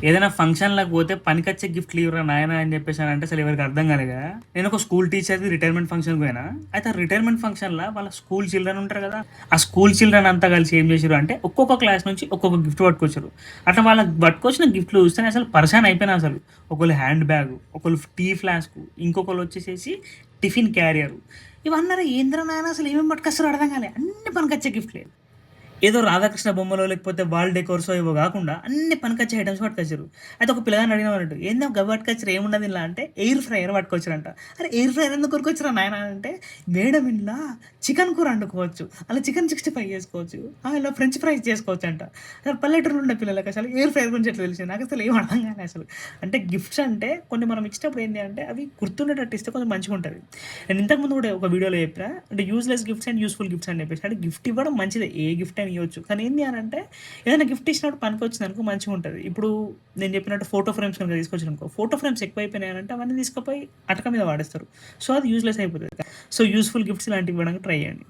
ఏదైనా ఫంక్షన్‌లకి పోతే పనికొచ్చే గిఫ్ట్‌లు ఇవ్వరా నాయనా అని చెప్పేసనంటే అసలు ఎవరికీ అర్థం కాలే కదా! నేను ఒక స్కూల్ టీచర్‌ది రిటైర్మెంట్ ఫంక్షన్‌కి పోయినా. అయితే ఆ రిటైర్మెంట్ ఫంక్షన్‌ల వాళ్ళ స్కూల్ చిల్డ్రన్ ఉంటారు కదా! ఆ స్కూల్ చిల్డ్రన్ అంతా కలిసి ఏం చేసిర్రు అంటే ఒక్కొక్క క్లాస్ నుంచి ఒక్కొక్క గిఫ్ట్ పట్టుకొచ్చిర్రు. అట్లా వాళ్ళకి పట్టుకొచ్చిన గిఫ్ట్‌లు చూస్తేనే అసలు పరేషాన్ అయిపోయినా అసలు. ఒకళ్ళు హ్యాండ్ బ్యాగ్, ఒకళ్ళు టీ ఫ్లాస్క్, ఇంకొకళ్ళు వచ్చేసేసి టిఫిన్ క్యారియర్. ఇవన్నరా ఏందిరా నాయనా అసలు ఏమేమి పట్టుకొస్తారో అర్థం కాలే. అన్ని పనికొచ్చే గిఫ్ట్‌లే. ఏదో రాధాకృష్ణ బొమ్మలో లేకపోతే వాల్ డెకోర్సో ఏవో గాకుండా అన్ని పనికొచ్చే ఐటెమ్స్ పట్టుకొచ్చిర్రు. అయితే ఒక పిల్లగాడిని అడిగినామన్నట్టు, "ఏందో గవి పట్టుకొచ్చిర్రు ఏమున్నది ఇందుల" అంటే ఎయిర్ ఫ్రైయర్ పట్టుకొచ్చిర్రంట. అరే! ఎయిర్ ఫ్రైయర్ ఎందుకు కొనుక్కొచ్చిర్రా నాయనా అంటే, "మేడం ఇందుల చికెన్ కూర వండుకోవచ్చు. అలా చికెన్ 65 చేసుకోవచ్చు. ఇలా ఫ్రెంచ్ ఫ్రైస్ చేసుకోవచ్చంట." అసలు పల్లెటూరులో ఉండే పిల్లలకి అసలు ఎయిర్ ఫ్రైయర్ గురించి ఎట్లా తెలిసింది? నాకసలు ఏం అర్థం కాలే అసలు. అంటే గిఫ్ట్స్ అంటే కొన్ని మనం ఇచ్చినప్పుడు ఏంది అంటే అవి గుర్తుండేటట్టు ఇస్తే కొంచెం మంచిగుంటది. నేను ఇంతకుముందు కూడా ఒక వీడియోలో చెప్పినా అంటే useless gifts and useful gifts అని చెప్పేసి. అంటే గిఫ్ట్ ఇవ్వడం మంచిదే. ఏ గిఫ్ట్ అయినా ఇవ్వచ్చు. కానీ ఏంది అనంటే ఏదైనా గిఫ్ట్ ఇచ్చినప్పుడు పనికొచ్చిందనుకో మంచిగుంటది. ఇప్పుడు నేను చెప్పినట్టు ఫోటో ఫ్రేమ్స్ కనుక తీసుకొచ్చారనుకో, ఫోటో ఫ్రేమ్స్ ఎక్కువైపోయినాయనంటే అవన్నీ తీసుకుపోయి అటక మీద వాడేస్తారు. సో, అది యూజ్‌లెస్ అయిపోతది. సో, యూజ్‌ఫుల్ గిఫ్ట్స్ ఇలాంటివి ఇవ్వడానికి ట్రై చేయండి.